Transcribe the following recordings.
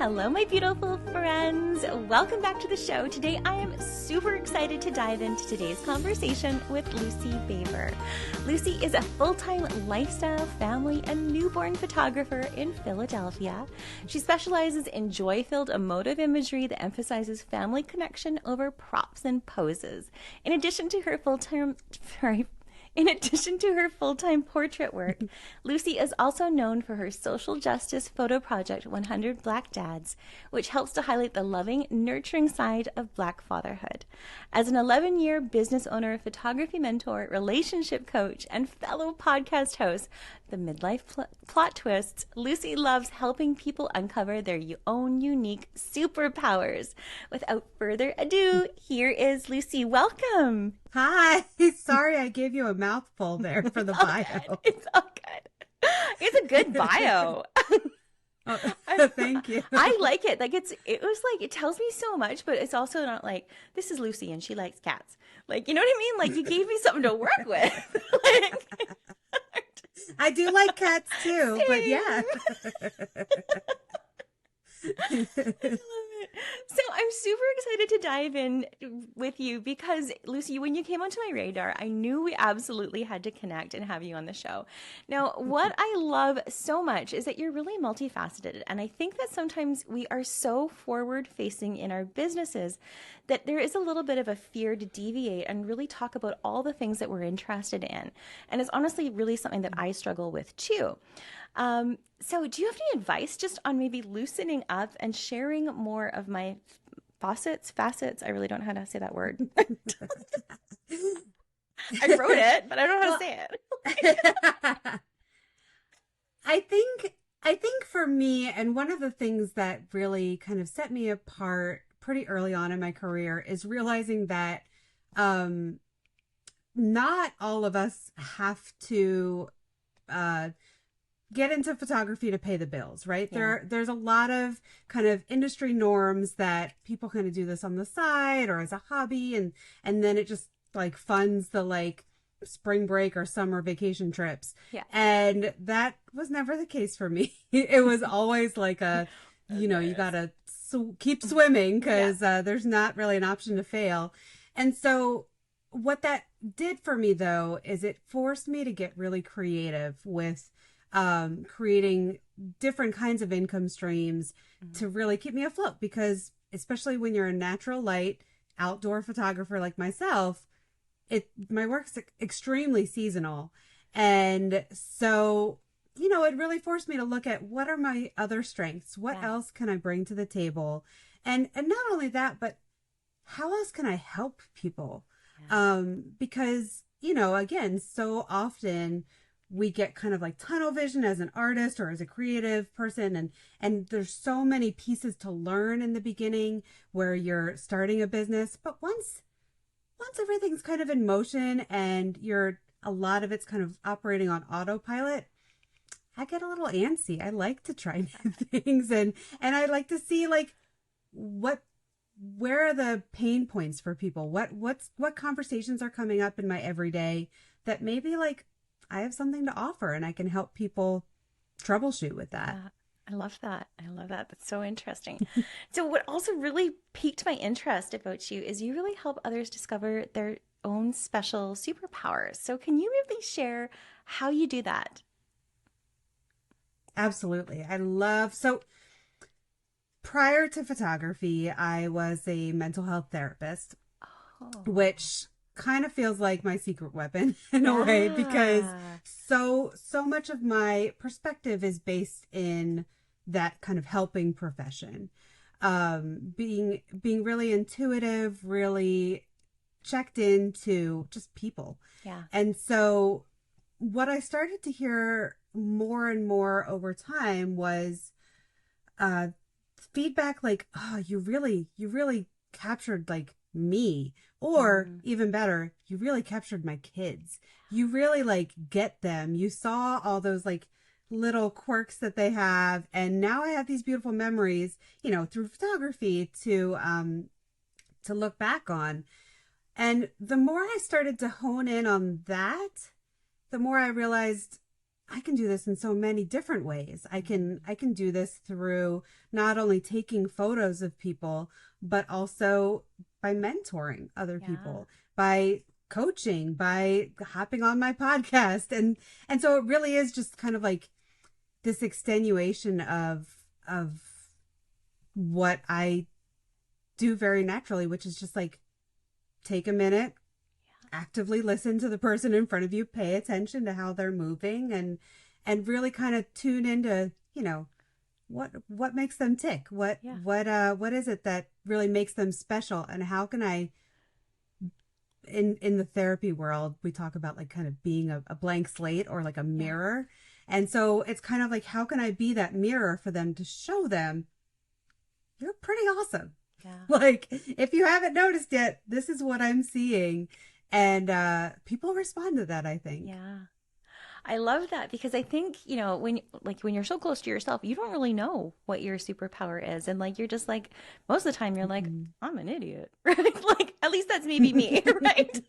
Hello, my beautiful friends. Welcome back to the show. Today, I am super excited to dive into today's conversation with Lucy Baber. Lucy is a full-time lifestyle, family, and newborn photographer in Philadelphia. She specializes in joy-filled emotive imagery that emphasizes family connection over props and poses. In addition to her full-time portrait work, Lucy is also known for her social justice photo project, 100 Black Dads, which helps to highlight the loving, nurturing side of Black fatherhood. As an 11-year business owner, photography mentor, relationship coach, and fellow podcast host, the Midlife Plot Twists, Lucy loves helping people uncover their own unique superpowers. Without further ado, here is Lucy. Welcome. Hi. Sorry I gave you a mouthful there for the bio. Good. It's all good. It's a good bio. Oh, thank you. I like it. Like it tells me so much, but it's also not like, this is Lucy and she likes cats. Like, you know what I mean? Like, you gave me something to work with. I do like cats too, Same. but yeah. I love it. So I'm super excited to dive in with you because, Lucy, when you came onto my radar, I knew we absolutely had to connect and have you on the show. Now, what I love so much is that you're really multifaceted. And I think that sometimes we are so forward-facing in our businesses that there is a little bit of a fear to deviate and really talk about all the things that we're interested in. And it's honestly really something that I struggle with too. So do you have any advice just on maybe loosening up and sharing more of my facets? I really don't know how to say that word. I wrote it, but I don't know how to say it. I think for me, and one of the things that really kind of set me apart pretty early on in my career is realizing that not all of us have to get into photography to pay the bills, right? Yeah. There's a lot of kind of industry norms that people kind of do this on the side or as a hobby, and then it just like funds the like spring break or summer vacation trips. Yeah. And that was never the case for me. It was always like you gotta keep swimming because there's not really an option to fail. And so what that did for me though is it forced me to get really creative with creating different kinds of income streams to really keep me afloat, because especially when you're a natural light outdoor photographer like myself, my work's extremely seasonal. And so, it really forced me to look at what are my other strengths? What else can I bring to the table? And not only that, but how else can I help people? Yeah. Because, again, so often we get kind of like tunnel vision as an artist or as a creative person. And there's so many pieces to learn in the beginning where you're starting a business. But once everything's kind of in motion and a lot of it's kind of operating on autopilot, I get a little antsy. I like to try new things and I like to see like where are the pain points for people? What conversations are coming up in my everyday that maybe like I have something to offer and I can help people troubleshoot with that. I love that. That's so interesting. So what also really piqued my interest about you is you really help others discover their own special superpowers. So can you maybe share how you do that? Absolutely. So prior to photography, I was a mental health therapist, which kind of feels like my secret weapon in a way, because so much of my perspective is based in that kind of helping profession. Being really intuitive, really checked into just people. Yeah. And so what I started to hear more and more over time was feedback like, oh, you really captured like me, or even better, you really captured my kids. You really like get them. You saw all those like little quirks that they have, and now I have these beautiful memories, through photography to look back on. And the more I started to hone in on that, the more I realized I can do this in so many different ways. I can do this through not only taking photos of people, but also by mentoring other Yeah. people, by coaching, by hopping on my podcast. And so it really is just kind of like this extenuation of what I do very naturally, which is just like take a minute, actively listen to the person in front of you, pay attention to how they're moving, and really kind of tune into, what makes them tick, Yeah. what is it that really makes them special, and how can I, in the therapy world, we talk about like kind of being a blank slate or like a Yeah. mirror. And so it's kind of like, how can I be that mirror for them to show them you're pretty awesome. Yeah. Like, if you haven't noticed yet, this is what I'm seeing. And people respond to that, I think. Yeah. I love that because I think, when you're so close to yourself, you don't really know what your superpower is. And like you're just like most of the time you're like, I'm an idiot. Right? Like at least that's maybe me, right?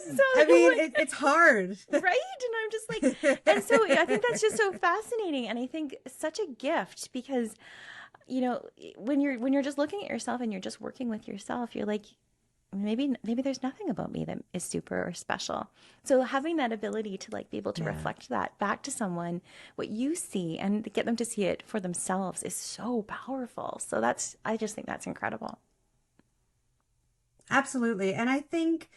So I mean, like, it's hard. right? And I'm just like, and so I think that's just so fascinating. And I think such a gift because, when you're just looking at yourself and you're just working with yourself, you're like, maybe there's nothing about me that is super or special. So having that ability to like be able to Yeah, reflect that back to someone, what you see and get them to see it for themselves is so powerful. So I just think that's incredible. absolutely. And I think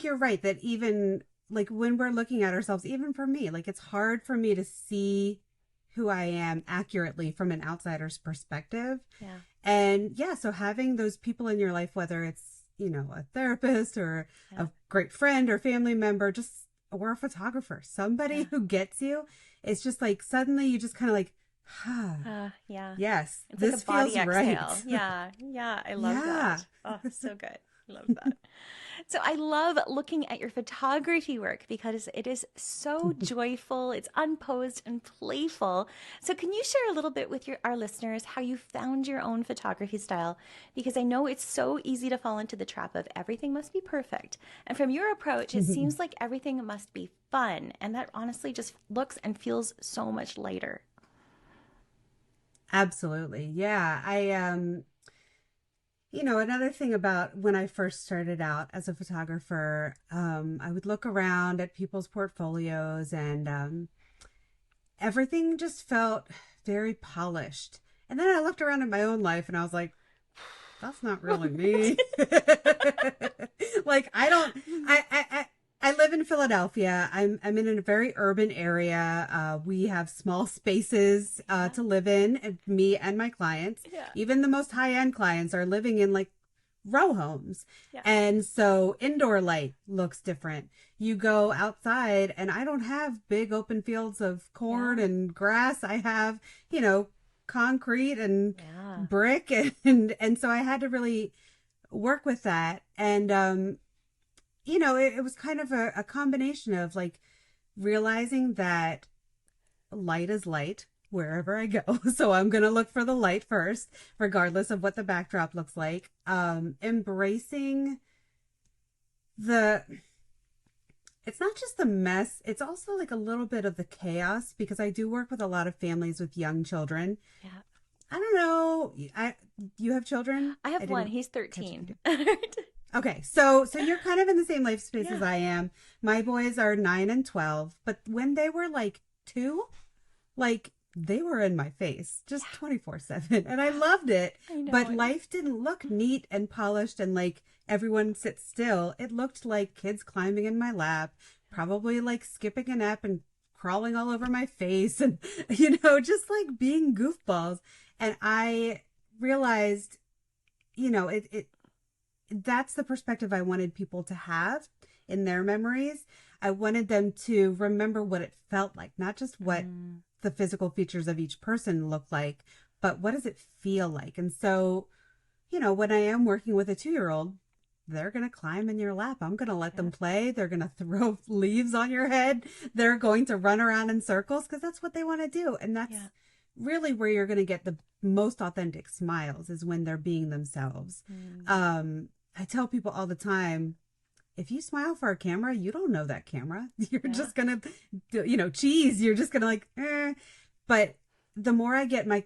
you're right that even like when we're looking at ourselves, even for me, like it's hard for me to see who I am accurately from an outsider's perspective. Yeah. And yeah, so having those people in your life, whether it's, a therapist or Yeah. a great friend or family member, just or a photographer, somebody Yeah. who gets you, it's just like suddenly you just kind of like, Yeah. yes, It's like a this body feels right. exhale. Yeah. Yeah. I love Yeah. that. Oh, so good. Love that. So I love looking at your photography work because it is so joyful, it's unposed and playful. So can you share a little bit with our listeners how you found your own photography style? Because I know it's so easy to fall into the trap of everything must be perfect. And from your approach, it seems like everything must be fun. And that honestly just looks and feels so much lighter. Absolutely. Yeah. Another thing about when I first started out as a photographer, I would look around at people's portfolios and everything just felt very polished. And then I looked around at my own life and I was like, that's not really me. Like I live in Philadelphia. I'm in a very urban area. We have small spaces Yeah. to live in, me and my clients. Yeah. Even the most high end clients are living in like row homes. Yeah. And so indoor light looks different. You go outside and I don't have big open fields of corn Yeah. and grass. I have, concrete and Yeah. brick and so I had to really work with that. And it was kind of a combination of like realizing that light is light wherever I go. So I'm going to look for the light first, regardless of what the backdrop looks like. Embracing the, it's not just the mess, it's also like a little bit of the chaos because I do work with a lot of families with young children. Yeah. I don't know. You have children? I have one. He's catch 13. Okay, so you're kind of in the same life space as Yeah. I am. My boys are 9 and 12, but when they were like 2, like they were in my face just 24/7 and I loved it. I know. But life didn't look neat and polished and like everyone sits still. It looked like kids climbing in my lap, probably like skipping a nap and crawling all over my face and just like being goofballs. And I realized, it that's the perspective I wanted people to have in their memories. I wanted them to remember what it felt like, not just what the physical features of each person look like, but what does it feel like? And so, when I am working with a 2-year-old, they're going to climb in your lap. I'm going to let them play. They're going to throw leaves on your head. They're going to run around in circles because that's what they want to do. And that's really where you're going to get the most authentic smiles is when they're being themselves. I tell people all the time, if you smile for a camera, you don't know that camera. You're Yeah. just gonna, cheese. You're just gonna like, eh. But the more I get my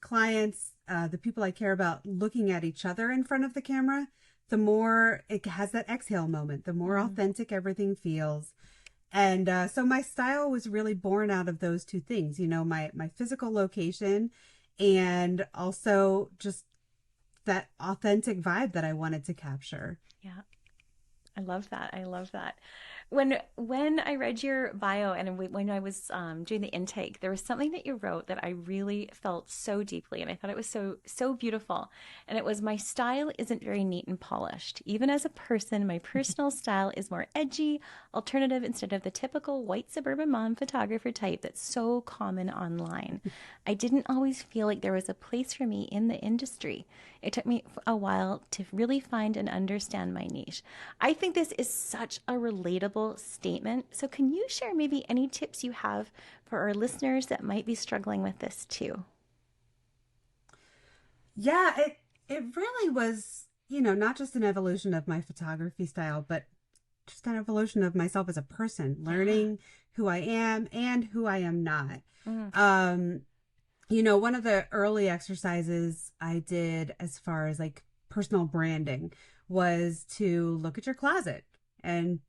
clients, the people I care about, looking at each other in front of the camera, the more it has that exhale moment. The more Mm. authentic everything feels. And so my style was really born out of those two things, my physical location, and also just that authentic vibe that I wanted to capture. Yeah. I love that. I love that. When I read your bio and when I was doing the intake, there was something that you wrote that I really felt so deeply, and I thought it was so beautiful. And it was, my style isn't very neat and polished. Even as a person, my personal style is more edgy, alternative, instead of the typical white suburban mom photographer type that's so common online. I didn't always feel like there was a place for me in the industry. It took me a while to really find and understand my niche. I think this is such a relatable statement. So, can you share maybe any tips you have for our listeners that might be struggling with this too? Yeah, it really was, not just an evolution of my photography style, but just an evolution of myself as a person, Yeah. learning who I am and who I am not. Mm. Um, one of the early exercises I did as far as like personal branding was to look at your closet and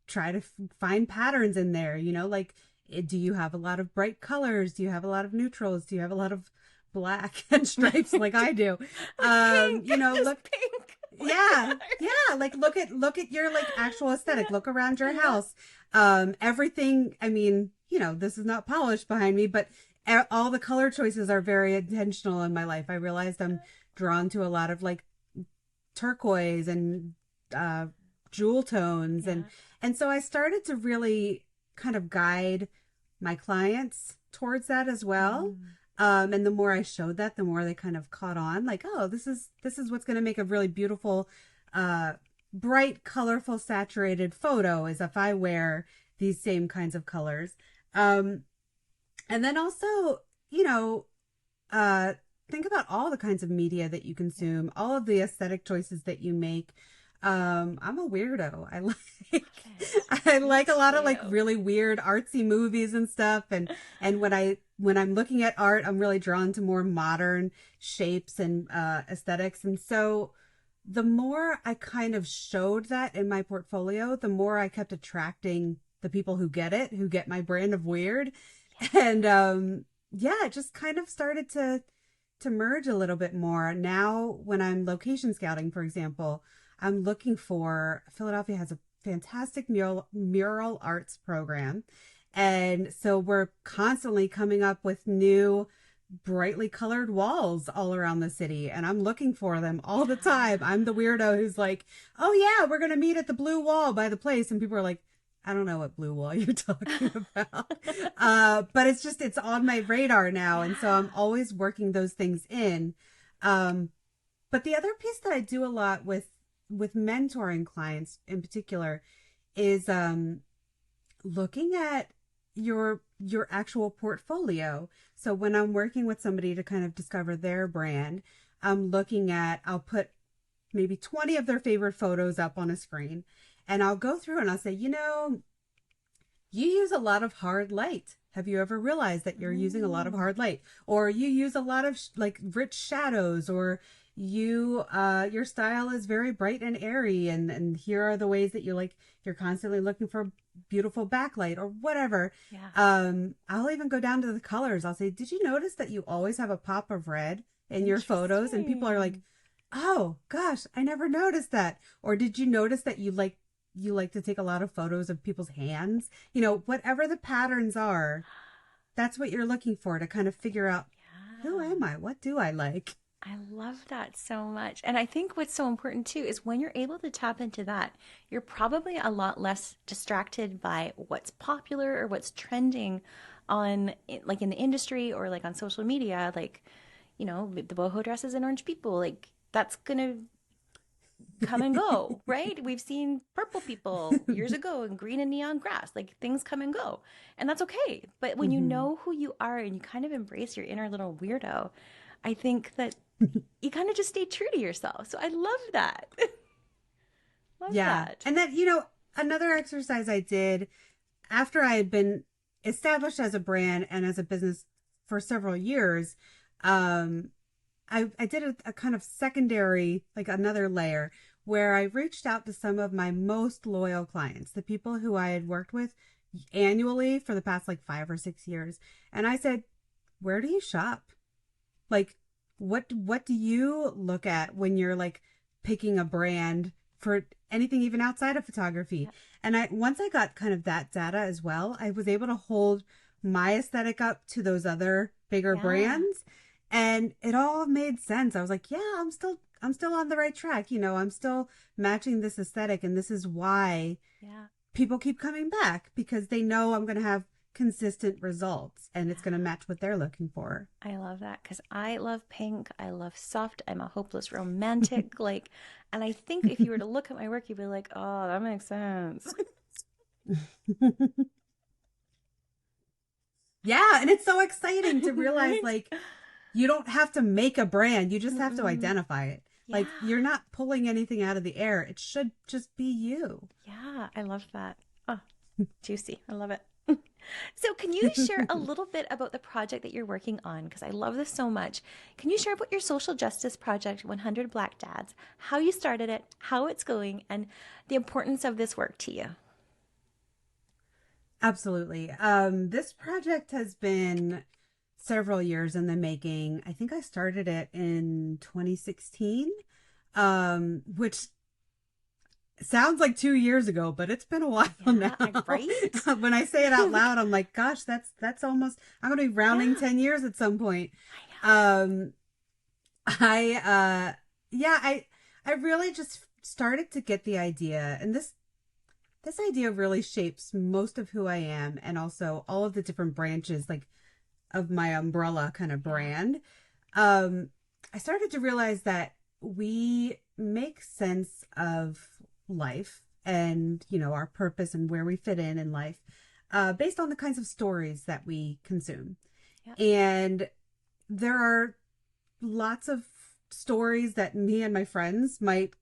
try to find patterns in there, like do you have a lot of bright colors? Do you have a lot of neutrals? Do you have a lot of black and stripes like I do? Like pink, just Look, pink. What yeah, color? yeah, like look at your like actual aesthetic. Look around your Yeah. house. Everything, I mean, this is not polished behind me, but all the color choices are very intentional in my life. I realized I'm drawn to a lot of like turquoise and uh, jewel tones, and Yeah. so I started to really kind of guide my clients towards that as well. Mm. And the more I showed that, the more they kind of caught on. Like, oh, this is what's going to make a really beautiful, uh, bright, colorful, saturated photo. Is if I wear these same kinds of colors. Um, and then also, you know, uh, think about all the kinds of media that you consume, all of the aesthetic choices that you make. I'm a weirdo. I like Love it. I Me like a lot of like too. really weird artsy movies and stuff. And when I'm looking at art, I'm really drawn to more modern shapes and aesthetics. And so the more I kind of showed that in my portfolio, the more I kept attracting the people who get it, who get my brand of weird. And yeah, it just kind of started to merge a little bit more. Now, when I'm location scouting, for example, I'm looking for Philadelphia has a fantastic mural arts program. And so we're constantly coming up with new brightly colored walls all around the city, and I'm looking for them all the time. I'm the weirdo who's like, "Oh yeah, we're going to meet at the blue wall by the place." And people are like, "I don't know what blue wall you're talking about." But it's on my radar now, and so Yeah. I'm always working those things in. Um, but the other piece that I do a lot with mentoring clients in particular is looking at your actual portfolio. So when I'm working with somebody to kind of discover their brand, I'll put maybe 20 of their favorite photos up on a screen, and I'll go through and I'll say, you use a lot of hard light. Have you ever realized that you're using a lot of Mm. hard light, or you use a lot of like rich shadows, or your style is very bright and airy, and here are the ways that you're constantly looking for beautiful backlight or whatever. Yeah. I'll even go down to the colors. I'll say, did you notice that you always have a pop of red in your photos? And people are like, Interesting. oh gosh, I never noticed that. Or did you notice that you like to take a lot of photos of people's hands? Whatever the patterns are, that's what you're looking for to kind of figure out, who Yeah. am I? What do I like? I love that so much. And I think what's so important too is when you're able to tap into that, you're probably a lot less distracted by what's popular or what's trending like in the industry or like on social media, like, the boho dresses and orange people, like that's gonna come and go, right? We've seen purple people years ago and green and neon grass, like things come and go. And that's okay. But when you Mm-hmm. know who you are and you kind of embrace your inner little weirdo, I think that you kind of just stay true to yourself. So I love that. Love Yeah. that. And then, another exercise I did after I had been established as a brand and as a business for several years, um, I did a kind of secondary, like another layer, where I reached out to some of my most loyal clients, the people who I had worked with annually for the past like 5 or 6 years. And I said, where do you shop? Like, what do you look at when you're like picking a brand for anything even outside of photography? Yeah. And once I got kind of that data as well, I was able to hold my aesthetic up to those other bigger Yeah. brands, and it all made sense. I was like, yeah, I'm still on the right track. I'm still matching this aesthetic, and this is why Yeah. people keep coming back, because they know I'm going to have consistent results and it's going to match what they're looking for. I love that because I love pink. I love soft. I'm a hopeless romantic. Like, and I think if you were to look at my work, you'd be like, oh, that makes sense. Yeah, and it's so exciting to realize Right? like you don't have to make a brand, you just have to Mm-mm. identify it. Yeah. Like you're not pulling anything out of the air. It should just be you. Yeah. I love that. Oh, juicy. I love it. So, can you share a little bit about the project that you're working on? Because I love this so much. Can you share about your social justice project, 100 Black Dads, how you started it, how it's going, and the importance of this work to you? Absolutely. This project has been several years in the making. I think I started it in 2016, which sounds like 2 years ago, but it's been a while Yeah, now. right? When I say it out loud, I'm like, gosh, that's almost, I'm going to be rounding Yeah, 10 years at some point. I know. Um, yeah, I really just started to get the idea, and this idea really shapes most of who I am, and also all of the different branches, like, of my umbrella kind of Yeah, brand. I started to realize that we make sense of life and, our purpose and where we fit in life, based on the kinds of stories that we consume. yeah, And there are lots of stories that me and my friends might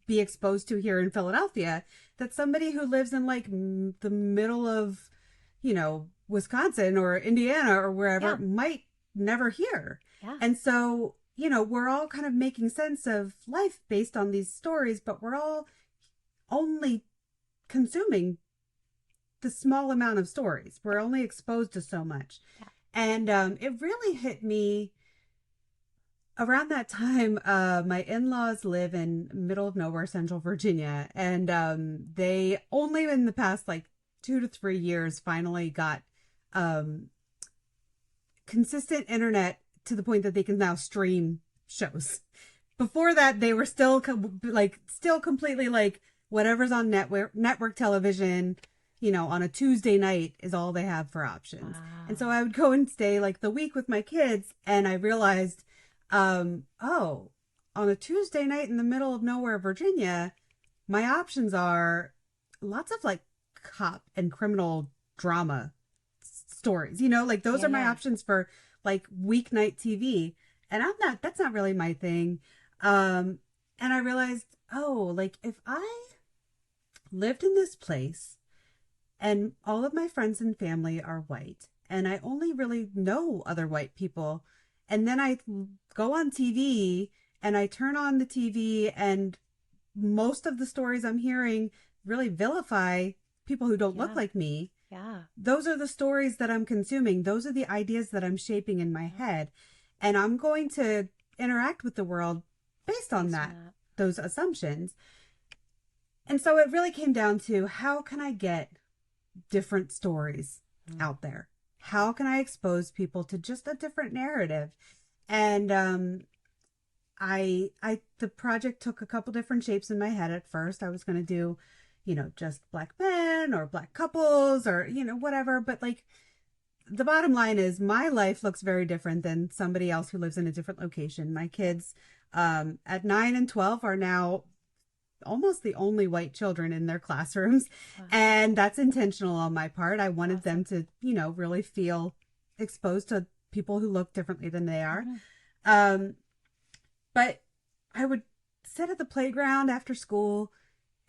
be exposed to here in Philadelphia that somebody who lives in like the middle of, Wisconsin or Indiana or wherever yeah, might never hear. yeah, And so, we're all kind of making sense of life based on these stories, but we're all only consuming the small amount of stories. We're only exposed to so much. yeah. And it really hit me around that time. My in-laws live in middle of nowhere, Central Virginia, and they only in the past like 2 to 3 years finally got um, consistent internet to the point that they can now stream shows. Before that, they were still completely like whatever's on network television, on a Tuesday night is all they have for options. And so Wow. I would go and stay like the week with my kids, and I realized, oh, on a Tuesday night in the middle of nowhere, Virginia, my options are lots of like cop and criminal drama stories. Like those Yeah, are my yeah, options for like weeknight TV. And that's not really my thing. And I realized, oh, like if I lived in this place and all of my friends and family are white and I only really know other white people, and then I go on TV and I turn on the TV and most of the stories I'm hearing really vilify people who don't look yeah, like me. yeah. Those are the stories that I'm consuming. Those are the ideas that I'm shaping in my head. And I'm going to interact with the world based on Based on that, that. those assumptions. And so it really came down to, how can I get different stories Mm. out there? How can I expose people to just a different narrative? And the project took a couple different shapes in my head. At first I was going to do, just black men or black couples or, whatever. But like the bottom line is my life looks very different than somebody else who lives in a different location. My kids, at 9 and 12 are now almost the only white children in their classrooms. Wow. And that's intentional on my part. I wanted them Awesome. to, really feel exposed to people who look differently than they are. Hmm. Um, but I would sit at the playground after school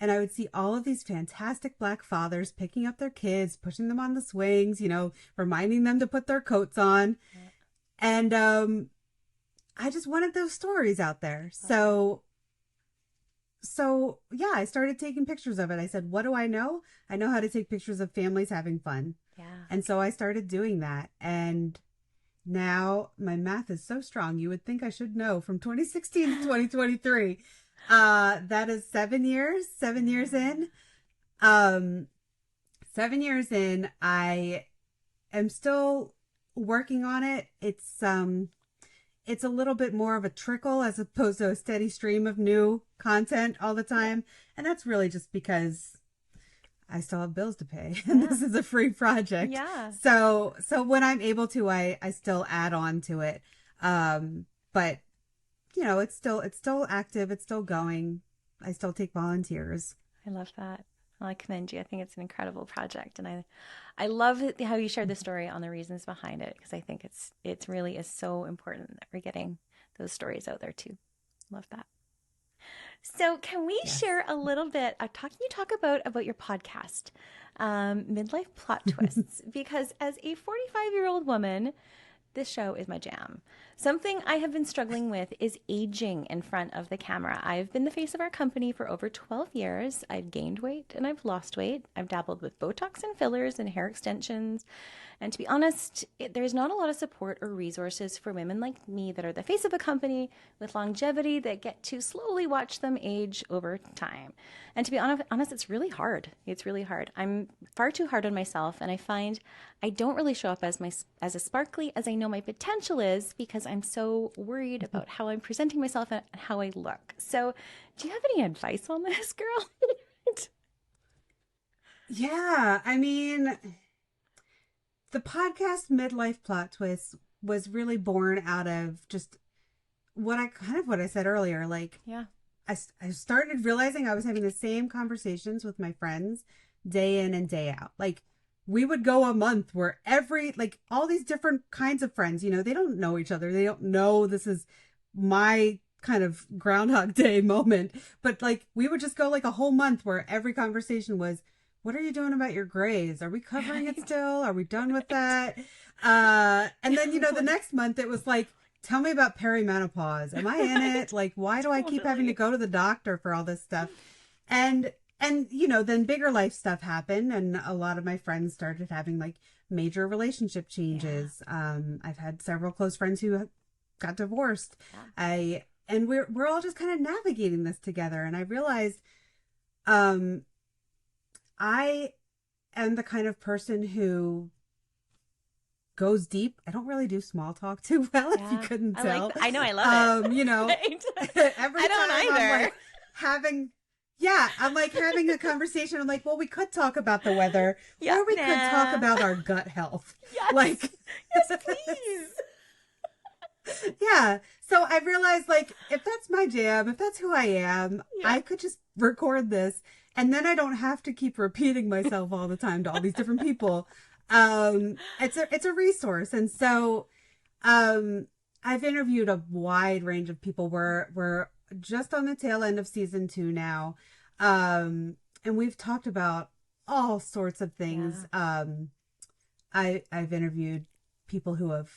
and I would see all of these fantastic Black fathers picking up their kids, pushing them on the swings, reminding them to put their coats on. And I just wanted those stories out there. So yeah, I started taking pictures of it. I said, what do I know? I know how to take pictures of families having fun. Yeah. And so I started doing that. And now my math is so strong. You would think I should know from 2016 to 2023. That is 7 years, 7 years in. 7 years in, I am still working on it. It's a little bit more of a trickle as opposed to a steady stream of new content all the time. And that's really just because I still have bills to pay and this is a free project. Yeah. So when I'm able to, I still add on to it. But it's still active. It's still going. I still take volunteers. I love that. Well, I commend you. I think it's an incredible project, and I love how you shared the story on the reasons behind it, because I think it really is so important that we're getting those stories out there too. Love that. So, can we share a little bit? Can you talk about your podcast, Midlife Plot Twists? Because as a 45-year-old woman, this show is my jam. Something I have been struggling with is aging in front of the camera. I've been the face of our company for over 12 years. I've gained weight and I've lost weight. I've dabbled with Botox and fillers and hair extensions. And to be honest, there's not a lot of support or resources for women like me that are the face of a company with longevity that get to slowly watch them age over time. And to be honest, it's really hard. It's really hard. I'm far too hard on myself, and I find I don't really show up as as sparkly as I know my potential is, because I'm so worried about how I'm presenting myself and how I look. So, do you have any advice on this, girl? Yeah, I mean, the podcast Midlife Plot Twists was really born out of just what I said earlier. Like, yeah, I started realizing I was having the same conversations with my friends day in and day out. Like, we would go a month where all these different kinds of friends, they don't know each other. They don't know this is my kind of Groundhog Day moment. But we would just go a whole month where every conversation was, what are you doing about your grays? Are we covering it still? Are we done with that? And then, the next month it was tell me about perimenopause. Am I in it? Why do I keep having to go to the doctor for all this stuff? And then bigger life stuff happened, and a lot of my friends started having major relationship changes. Yeah. I've had several close friends who got divorced. Yeah. And we're all just kind of navigating this together. And I realized, I am the kind of person who goes deep. I don't really do small talk too well, if you couldn't tell. I know, I love it. Every I don't time either. I'm having a conversation. I'm well, we could talk about the weather, or we could talk about our gut health. Yes. Yes, please. Yeah. So I realized, if that's my jam, if that's who I am, I could just record this, and then I don't have to keep repeating myself all the time to all these different people. It's a resource. And so, I've interviewed a wide range of people. We're just on the tail end of season 2 now. And we've talked about all sorts of things. Yeah. I've interviewed people who have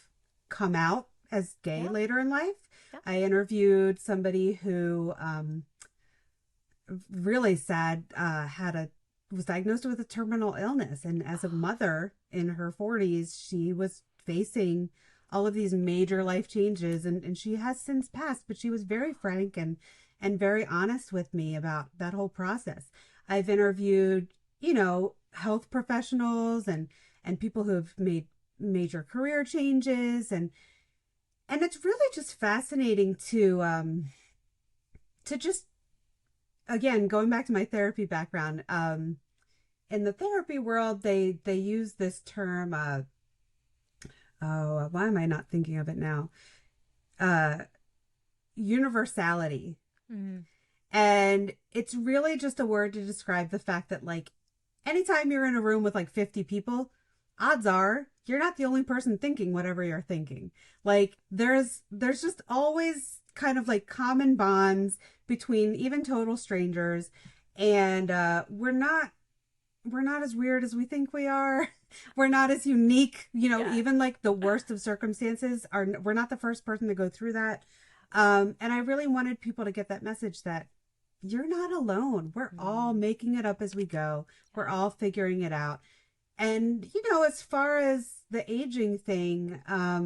come out as gay later in life. Yeah. I interviewed somebody who, really sad, was diagnosed with a terminal illness. And as a mother in her 40s, she was facing all of these major life changes, and she has since passed, but she was very frank and very honest with me about that whole process. I've interviewed, health professionals and people who have made major career changes, and it's really just fascinating to just, again, going back to my therapy background, in the therapy world, they use this term, why am I not thinking of it now? Universality. Mm-hmm. And it's really just a word to describe the fact that, anytime you're in a room with 50 people, odds are you're not the only person thinking whatever you're thinking. There's just always kind of common bonds between even total strangers. And we're not as weird as we think we are. We're not as unique, even like the worst of circumstances we're not the first person to go through that. And I really wanted people to get that message that you're not alone. We're all making it up as we go. We're all figuring it out. And, as far as the aging thing, I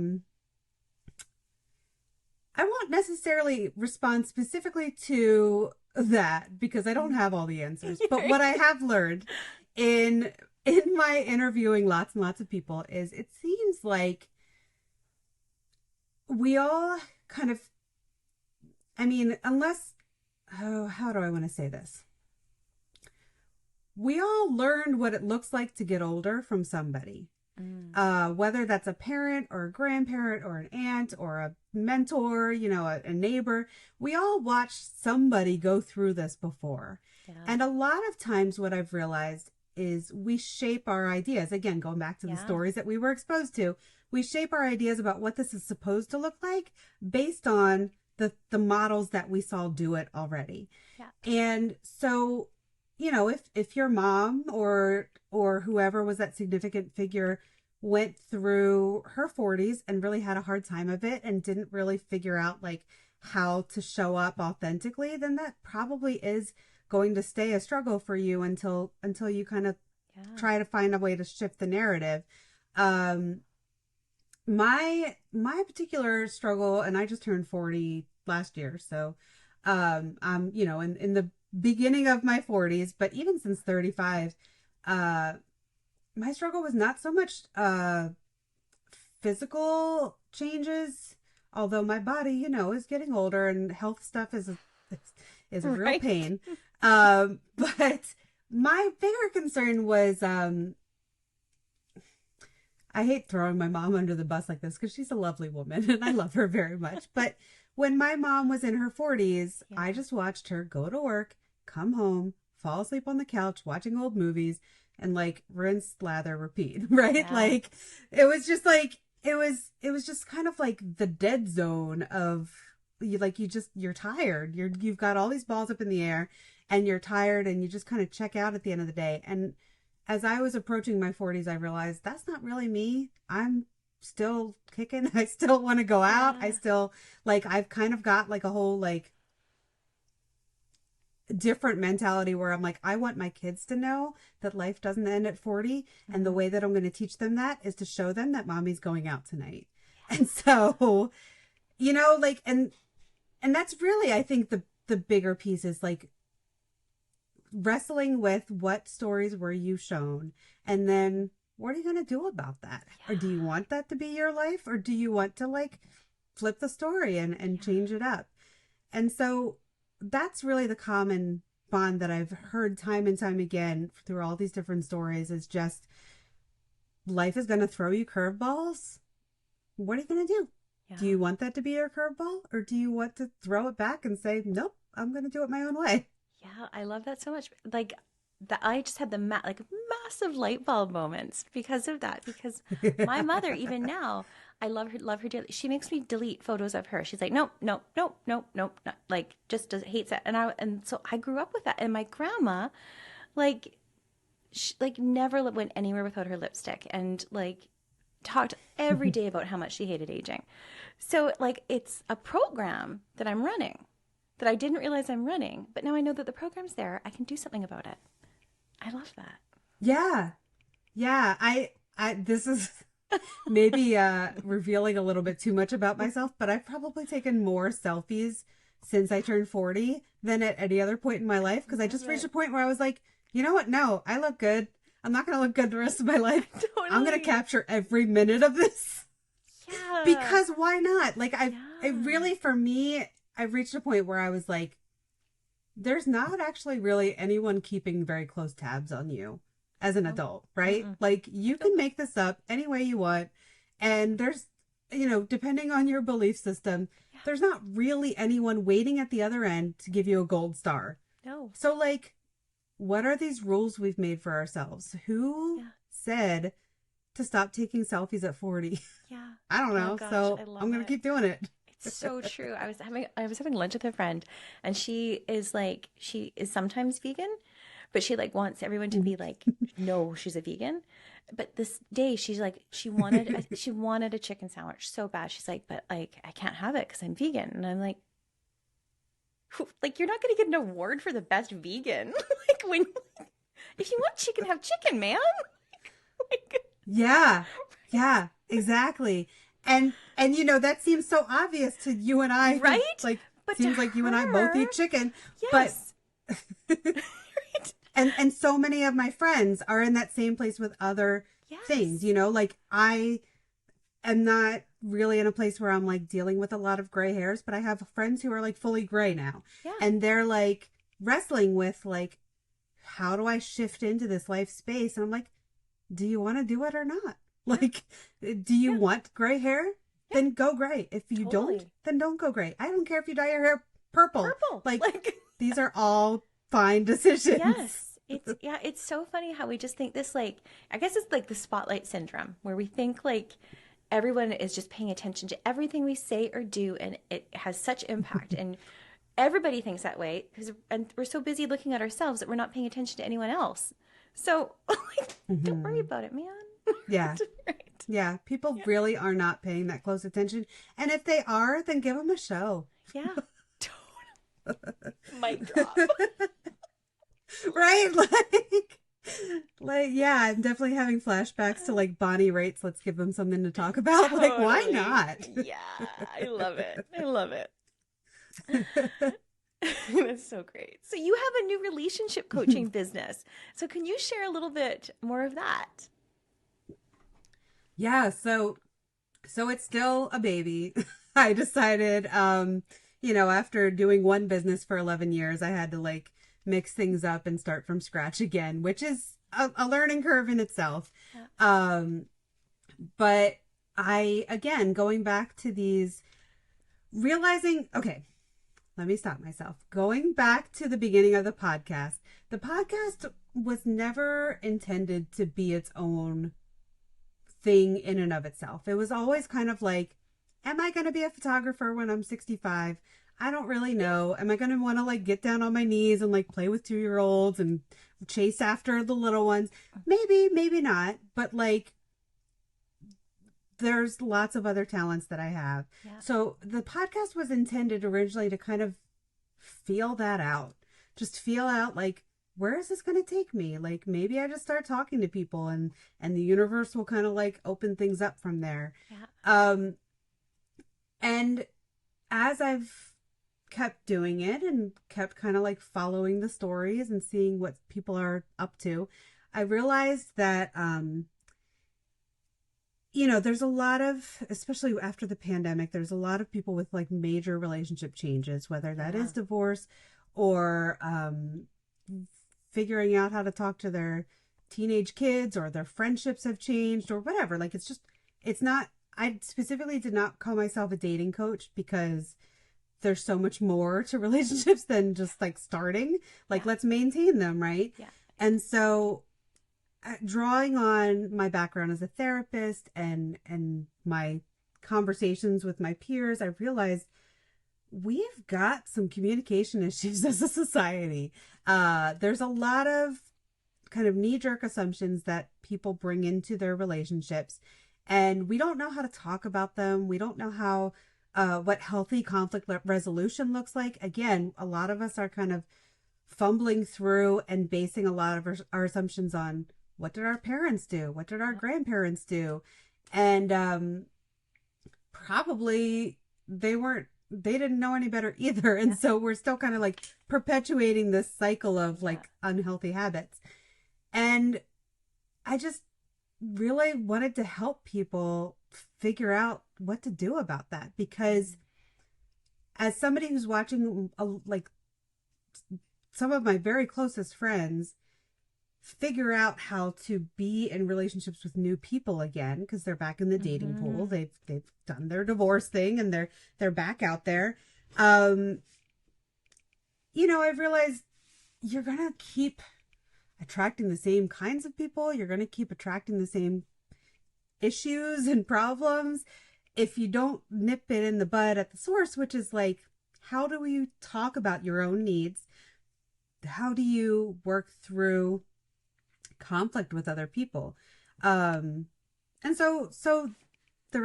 won't necessarily respond specifically to that because I don't have all the answers. But what I have learned in my interviewing lots and lots of people is it seems like we all kind of, unless, how do I want to say this? We all learned what it looks like to get older from somebody. Whether that's a parent or a grandparent or an aunt or a mentor, a neighbor, we all watched somebody go through this before. Yeah. And a lot of times what I've realized is we shape our ideas. Again, going back to the stories that we were exposed to, we shape our ideas about what this is supposed to look like based on the models that we saw do it already. Yeah. And so, if your mom or whoever was that significant figure went through her 40s and really had a hard time of it and didn't really figure out like how to show up authentically, then that probably is going to stay a struggle for you until you kind of try to find a way to shift the narrative. My particular struggle, and I just turned 40 last year, so I'm in the beginning of my 40s, but even since 35, my struggle was not so much physical changes, although my body, is getting older and health stuff is a real pain. But my bigger concern was, I hate throwing my mom under the bus like this because she's a lovely woman and I love her very much. But when my mom was in her 40s, I just watched her go to work, come home, fall asleep on the couch, watching old movies, and like rinse, lather, repeat, right? Yeah. Like it was just like, it was just kind of like the dead zone of you're tired. You've got all these balls up in the air and you're tired and you just kind of check out at the end of the day. And as I was approaching my 40s, I realized that's not really me. I'm still kicking. I still want to go out. I still I've kind of got like a whole different mentality where I'm like, I want my kids to know that life doesn't end at 40. And the way that I'm going to teach them that is to show them that mommy's going out tonight. And so, and that's really, I think the bigger piece is like wrestling with what stories were you shown? And then what are you going to do about that? Yeah. Or do you want that to be your life? Or do you want to flip the story and change it up? And so that's really the common bond that I've heard time and time again through all these different stories is just life is going to throw you curveballs. What are you going to do? Yeah. Do you want that to be your curveball or do you want to throw it back and say, nope, I'm going to do it my own way? Yeah, I love that so much. I just had the massive light bulb moments because of that. Because my mother, even now, I love her dearly. She makes me delete photos of her. She's like, nope, nope, nope, nope, nope, nope. Hates it. And so I grew up with that. And my grandma, she never went anywhere without her lipstick, and talked every day about how much she hated aging. So it's a program that I'm running that I didn't realize I'm running, but now I know that the program's there. I can do something about it. I love that. Yeah. Yeah. I this is maybe revealing a little bit too much about myself, but I've probably taken more selfies since I turned 40 than at any other point in my life. Cause I just reached a point where I was like, you know what? No, I look good. I'm not going to look good the rest of my life. Totally. I'm going to capture every minute of this. Yeah. Because why not? I really, for me, I've reached a point where I was like, there's not actually really anyone keeping very close tabs on you as an adult, right? You can make this up any way you want. And there's, depending on your belief system, there's not really anyone waiting at the other end to give you a gold star. No. So what are these rules we've made for ourselves? Who said to stop taking selfies at 40? Yeah. I don't know. Oh, gosh, so I'm going to keep doing it. It's so true. I was having lunch with a friend, and she is sometimes vegan, but she like wants everyone to be like, no, she's a vegan. But this day she wanted a chicken sandwich so bad. She's like, but like I can't have it because I'm vegan. And I'm like, like you're not going to get an award for the best vegan. Like when if you want chicken, have chicken, man. Like, Yeah. Yeah, exactly. And that seems so obvious to you and I who right? like But to seems like you and I both her, eat chicken, but yes. Right? and so many of my friends are in that same place with other things, Yes. like I am not really in a place where I'm like dealing with a lot of gray hairs, but I have friends who are like fully gray now. Yeah. And they're like wrestling with like, how do I shift into this life space? And I'm like, do you want to do it or not? Like, do you Yeah. want gray hair? Yeah. Then go gray. If you don't, Totally. then don't go gray. I don't care if you dye your hair purple. Purple. Like these are all fine decisions. Yes. It's so funny how we just think this, like, I guess it's like the spotlight syndrome, where we think like everyone is just paying attention to everything we say or do, and it has such impact. And everybody thinks that way and we're so busy looking at ourselves that we're not paying attention to anyone else. So like, don't worry about it, man. Yeah. Right. Yeah. People really are not paying that close attention. And if they are, then give them a show. Yeah. Totally. Mic drop. Right? Yeah, I'm definitely having flashbacks to like Bonnie Raitt's Let's Give Them Something to Talk About. Totally. Like, why not? Yeah. I love it. I love it. That's so great. So you have a new relationship coaching business. So can you share a little bit more of that? Yeah, so it's still a baby. I decided after doing one business for 11 years, I had to like mix things up and start from scratch again, which is a learning curve in itself. Yeah. But again, going back to these, realizing, okay, let me stop myself. Going back to the beginning of the podcast was never intended to be its own thing in and of itself. It was always kind of like, am I going to be a photographer when I'm 65? I don't really know. Am I going to want to like get down on my knees and like play with 2-year-olds and chase after the little ones? Maybe, maybe not. But like, there's lots of other talents that I have. Yeah. So the podcast was intended originally to kind of feel that out. Just feel out like, where is this going to take me? Like maybe I just start talking to people and the universe will kind of like open things up from there. Yeah. And as I've kept doing it and kept kind of like following the stories and seeing what people are up to, I realized that, there's a lot of, especially after the pandemic, there's a lot of people with like major relationship changes, whether that is divorce or figuring out how to talk to their teenage kids, or their friendships have changed or whatever. Like it's not, I specifically did not call myself a dating coach because there's so much more to relationships than just like starting. Like, let's maintain them, right? Yeah. And so drawing on my background as a therapist and my conversations with my peers, I realized we've got some communication issues as a society. There's a lot of kind of knee-jerk assumptions that people bring into their relationships, and we don't know how to talk about them. We don't know how what healthy conflict resolution looks like. Again, a lot of us are kind of fumbling through and basing a lot of our assumptions on what did our parents do? What did our grandparents do? And probably they didn't know any better either. And so we're still kind of like perpetuating this cycle of like unhealthy habits. And I just really wanted to help people figure out what to do about that, because as somebody who's watching like some of my very closest friends figure out how to be in relationships with new people again, because they're back in the dating pool, they've done their divorce thing and they're back out there, I've realized you're gonna keep attracting the same kinds of people, you're gonna keep attracting the same issues and problems. if you don't nip it in the bud at the source, which is like, how do you talk about your own needs? How do you work through conflict with other people? And so the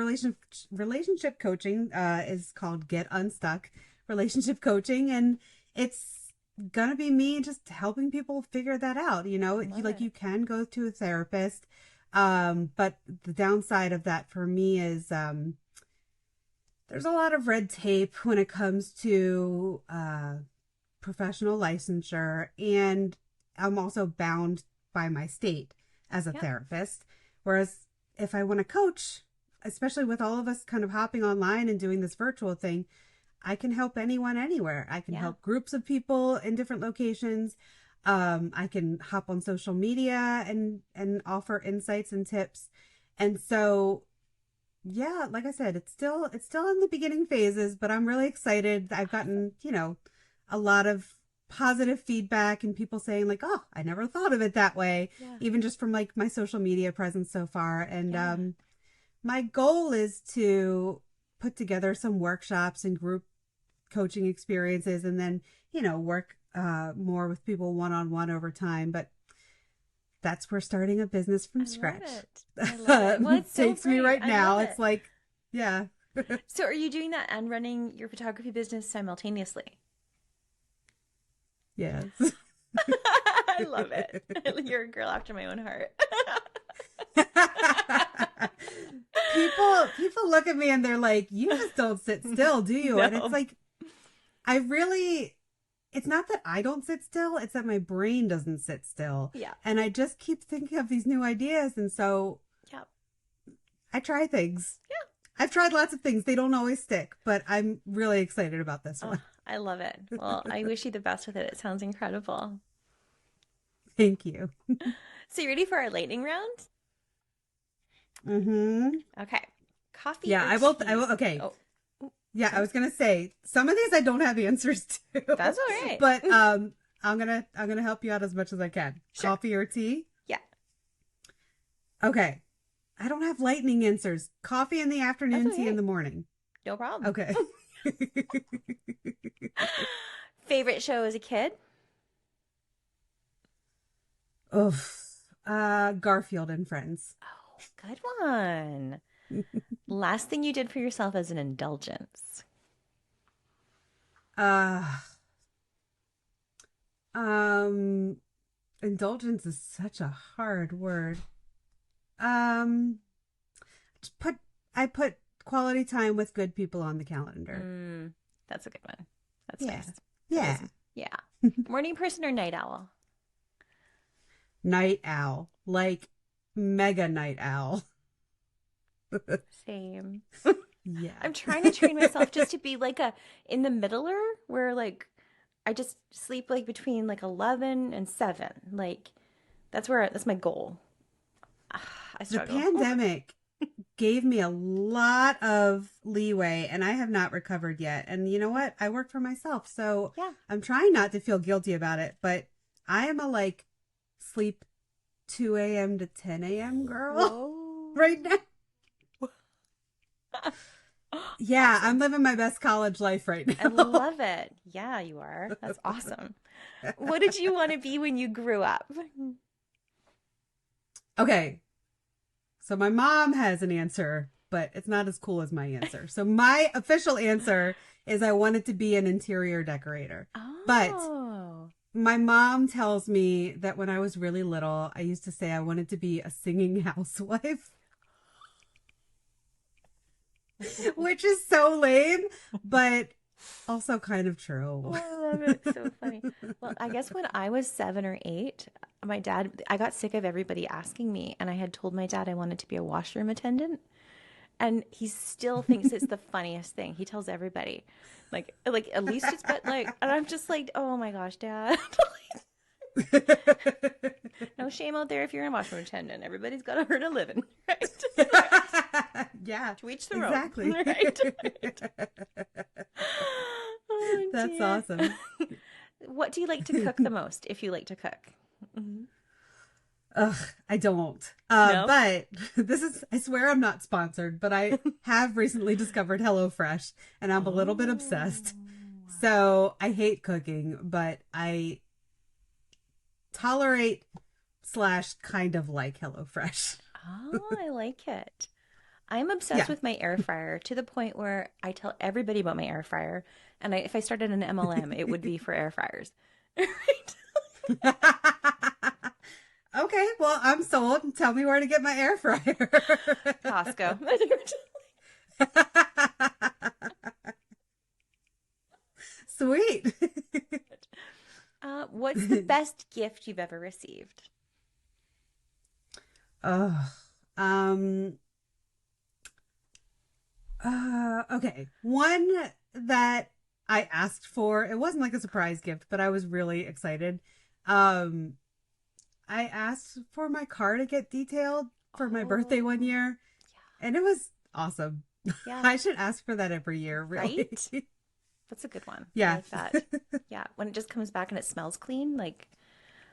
relationship coaching is called Get Unstuck Relationship Coaching, and it's gonna be me just helping people figure that out. You can go to a therapist, but the downside of that for me is there's a lot of red tape when it comes to professional licensure, and I'm also bound by my state as a therapist. Whereas if I want to coach, especially with all of us kind of hopping online and doing this virtual thing, I can help anyone anywhere. I can help groups of people in different locations. I can hop on social media and offer insights and tips. And so, yeah, like I said, it's still in the beginning phases, but I'm really excited. I've gotten, a lot of positive feedback and people saying like, oh, I never thought of it that way. Yeah. Even just from like my social media presence so far. And my goal is to put together some workshops and group coaching experiences, and then, work more with people one-on-one over time. But that's where starting a business from scratch. I love it. Well, it's so takes me right now. It's like, yeah. So are you doing that and running your photography business simultaneously? Yes. I love it. You're a girl after my own heart. People look at me and they're like, you just don't sit still, do you? No. And it's like, it's not that I don't sit still, it's that my brain doesn't sit still. Yeah. And I just keep thinking of these new ideas. And so I try things. Yeah. I've tried lots of things. They don't always stick, but I'm really excited about this one. I love it. Well, I wish you the best with it. It sounds incredible. Thank you. So you ready for our lightning round? Mm-hmm. Okay. Coffee. Yeah, I will. Okay. Oh. Yeah, I was gonna say some of these I don't have answers to. That's all right. But I'm gonna help you out as much as I can. Sure. Coffee or tea? Yeah. Okay. I don't have lightning answers. Coffee in the afternoon, tea in the morning. No problem. Okay. Favorite show as a kid? Garfield and Friends. Oh, good one. Last thing you did for yourself as an indulgence? Indulgence is such a hard word. I put quality time with good people on the calendar. That's a good one. That's nice. Yeah. Yeah. Morning person or night owl? Night owl. Like mega night owl. Same. Yeah. I'm trying to train myself just to be like in the middler where like I just sleep like between like 11 and 7. Like that's my goal. I struggle. The pandemic gave me a lot of leeway and I have not recovered yet. And you know what? I work for myself. So I'm trying not to feel guilty about it, but I am a sleep 2 a.m. to 10 a.m. girl right now. Yeah, awesome. I'm living my best college life right now. I love it. Yeah, you are. That's awesome. What did you want to be when you grew up? Okay. So my mom has an answer, but it's not as cool as my answer. So my official answer is I wanted to be an interior decorator. Oh. But my mom tells me that when I was really little, I used to say I wanted to be a singing housewife. Which is so lame, but also kind of true. Oh, I love it. So funny. Well, I guess when I was 7 or 8, I got sick of everybody asking me, and I had told my dad I wanted to be a washroom attendant. And he still thinks it's the funniest thing. He tells everybody, like at least it's, but and I'm just like, oh my gosh, Dad. No shame out there if you're a washroom attendant. Everybody's got to earn a living, right? Yeah. To each their exactly. own. Right? Oh, that's awesome. What do you like to cook the most, if you like to cook? Mm-hmm. Ugh, I don't. No? But this is, I swear I'm not sponsored, but I have recently discovered HelloFresh and I'm a little bit Oh. obsessed. So I hate cooking, but I tolerate slash kind of like HelloFresh. Oh, I like it. I'm obsessed Yeah. with my air fryer to the point where I tell everybody about my air fryer. And if I started an MLM, it would be for air fryers. Right? Okay, well, I'm sold. Tell me where to get my air fryer. Costco. Sweet. What's the best gift you've ever received? Oh, um, okay. One that I asked for, it wasn't like a surprise gift, but I was really excited. Um, I asked for my car to get detailed for my birthday one Oh, year, and it was awesome. yeah. I should ask for that every year, really. Right? That's a good one. I Yeah. like that. Yeah. When it just comes back and it smells clean, like,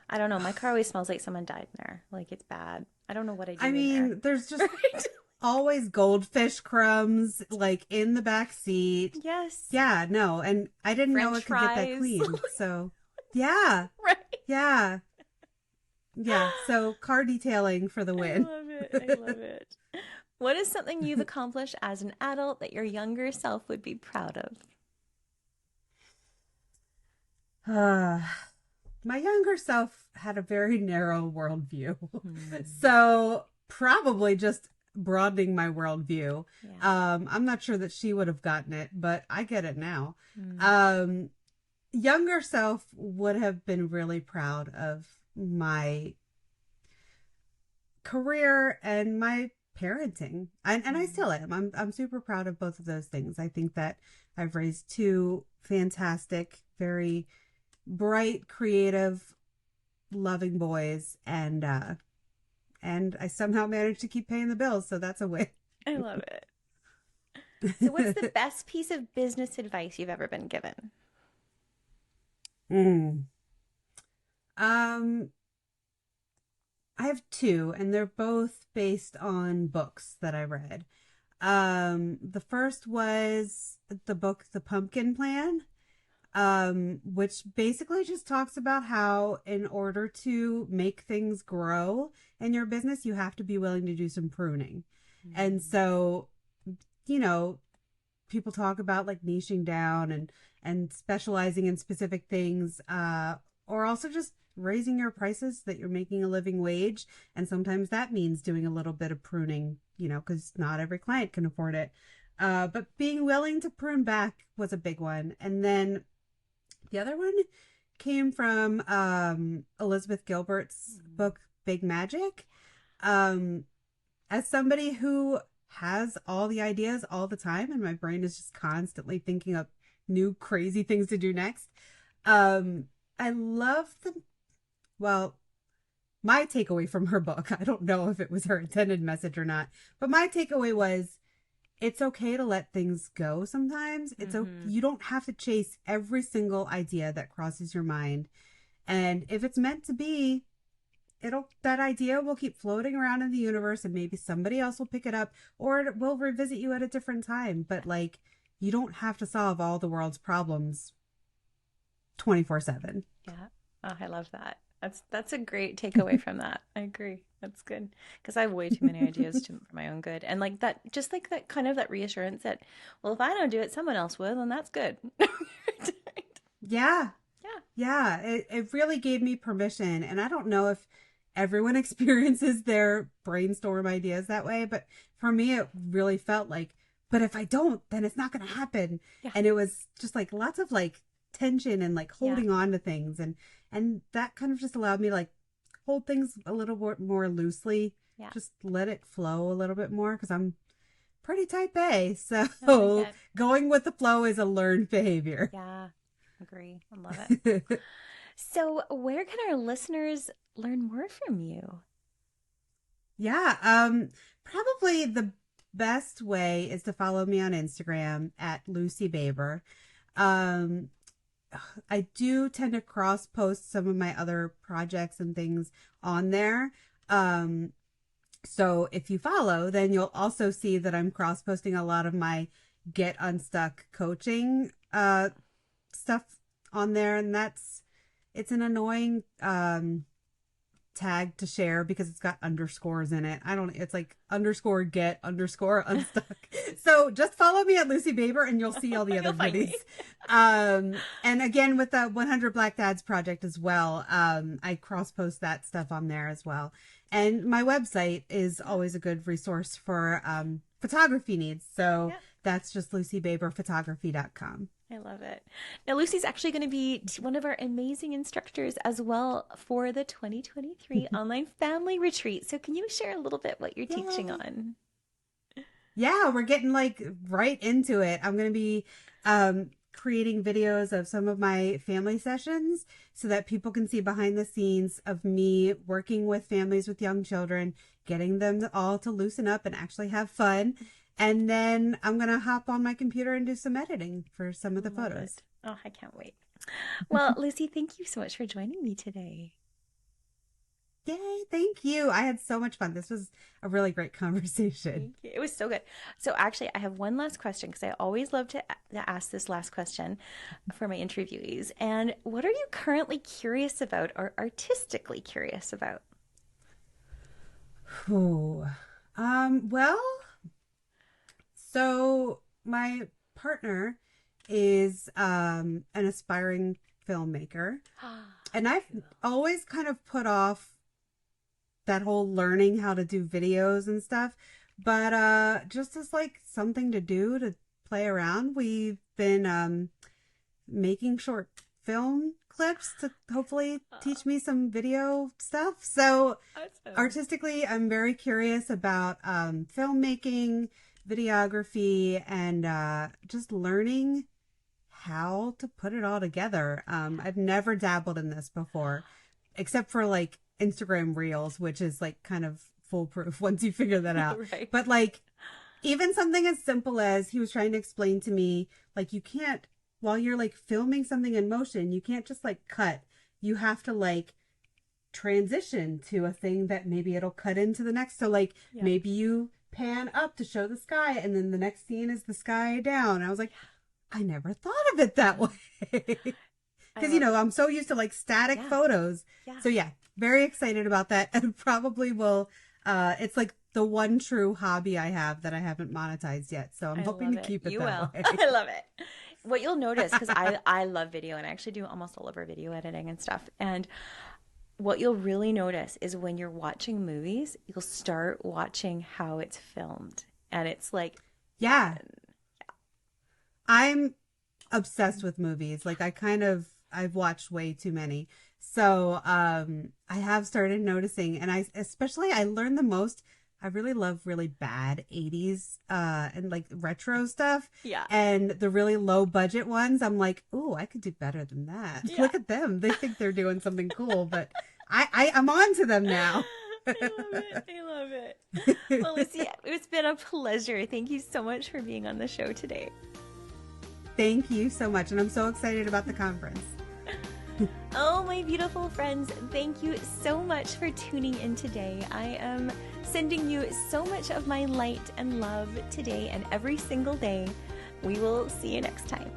I don't know. My car always smells like someone died in there. Like, it's bad. I don't know what I I do in there. mean, there's just Right? always goldfish crumbs like in the back seat. Yes. Yeah, no, and I didn't know French it could get that fries. clean. So, yeah, Right. yeah, yeah. So, car detailing for the I win. love it. I love it. What is something you've accomplished as an adult that your younger self would be proud of? uh, my younger self had a very narrow worldview. Hmm. So, probably just broadening my worldview. Yeah. I'm not sure that she would have gotten it, but I get it now. Hmm. Um, Younger self would have been really proud of my career and my parenting. And I still am. I'm super proud of both of those things. I think that I've raised two fantastic, very bright, creative, loving boys and I somehow managed to keep paying the bills, so that's a win. I love it. So, what's the best piece of business advice you've ever been given? Mm. Um I have two, and they're both based on books that I read. The first was the book The Pumpkin Plan, which basically just talks about how in order to make things grow in your business, you have to be willing to do some pruning. And Hmm. so, you know, people talk about like niching down and specializing in specific things, or also just raising your prices so that you're making a living wage, and sometimes that means doing a little bit of pruning, because not every client can afford it, but being willing to prune back was a big one. And then the other one came from Elizabeth Gilbert's book Big Magic. um, as somebody who has all the ideas all the time and my brain is just constantly thinking of new crazy things to do next, I love the, well, my takeaway from her book, I don't know if it was her intended message or not, but my takeaway was it's okay to let things go sometimes. Mm-hmm. You don't have to chase every single idea that crosses your mind. And if it's meant to be, it'll, that idea will keep floating around in the universe and maybe somebody else will pick it up or it will revisit you at a different time. But like, you don't have to solve all the world's problems 24/7. Yeah. Oh, I love that. That's a great takeaway from that. I agree. That's good because I have way too many ideas for my own good, and like that, just like that kind of that reassurance that, well, if I don't do it, someone else will, and that's good. Yeah. Yeah. Yeah. It really gave me permission. And I don't know if everyone experiences their brainstorm ideas that way, but for me, it really felt like, but if I don't, then it's not going to happen. Yeah. And it was just like lots of like tension and like Yeah. holding on to things. And that kind of just allowed me to like hold things a little bit more loosely, Yeah. just let it flow a little bit more because I'm pretty type A. I So like going with the flow is a learned behavior. yeah. Agree. I love it. So, where can our listeners learn more from you? Yeah, probably the best way is to follow me on Instagram at Lucy Baber. Um, I do tend to cross post some of my other projects and things on there. So if you follow, then you'll also see that I'm cross posting a lot of my get unstuck coaching stuff on there, and it's an annoying tag to share because it's got underscores in it. It's like underscore get underscore unstuck. So just follow me at Lucy Baber and you'll see all the other goodies. And again, with the 100 Black Dads project as well, I cross post that stuff on there as well. And my website is always a good resource for photography needs. So that's just lucybaberphotography.com. I love it. Now, Lucy's actually going to be one of our amazing instructors as well for the 2023 online family retreat. So can you share a little bit what you're teaching on? Yeah, we're getting like right into it. I'm going to be creating videos of some of my family sessions so that people can see behind the scenes of me working with families with young children, getting them all to loosen up and actually have fun. And then I'm going to hop on my computer and do some editing for some of the photos. Oh, I can't wait. Well, Lucy, thank you so much for joining me today. Yay, thank you. I had so much fun. This was a really great conversation. It was so good. So actually, I have one last question because I always love to ask this last question for my interviewees. And what are you currently curious about or artistically curious about? Well, so my partner is an aspiring filmmaker, and I've always kind of put off that whole learning how to do videos and stuff, but just as like something to do to play around, we've been making short film clips to hopefully teach me some video stuff. So artistically, I'm very curious about filmmaking, videography, and just learning how to put it all together. I've never dabbled in this before, except for like Instagram Reels, which is like kind of foolproof once you figure that out. Right. But like even something as simple as he was trying to explain to me, like you can't, while you're like filming something in motion, you can't just like cut. You have to like transition to a thing that maybe it'll cut into the next. So like maybe you pan up to show the sky and then the next scene is the sky down. And I was like, I never thought of it that way. Because, you know, I'm so used to like static photos. Yeah. So yeah, very excited about that. And probably will, it's like the one true hobby I have that I haven't monetized yet. So I'm hoping to keep it that way. I love it. What you'll notice, because I love video and I actually do almost all of our video editing and stuff. And what you'll really notice is when you're watching movies, you'll start watching how it's filmed. And it's like, I'm obsessed with movies. Like I've watched way too many. So I have started noticing, and I learned the most. I really love really bad 80s and like retro stuff. Yeah. And the really low budget ones, I'm like, ooh, I could do better than that. Yeah. Look at them. They think they're doing something cool, but I'm on to them now. I love it. Well, Lucy, it's been a pleasure. Thank you so much for being on the show today. Thank you so much. And I'm so excited about the conference. Oh, my beautiful friends, thank you so much for tuning in today. I am sending you so much of my light and love today and every single day. We will see you next time.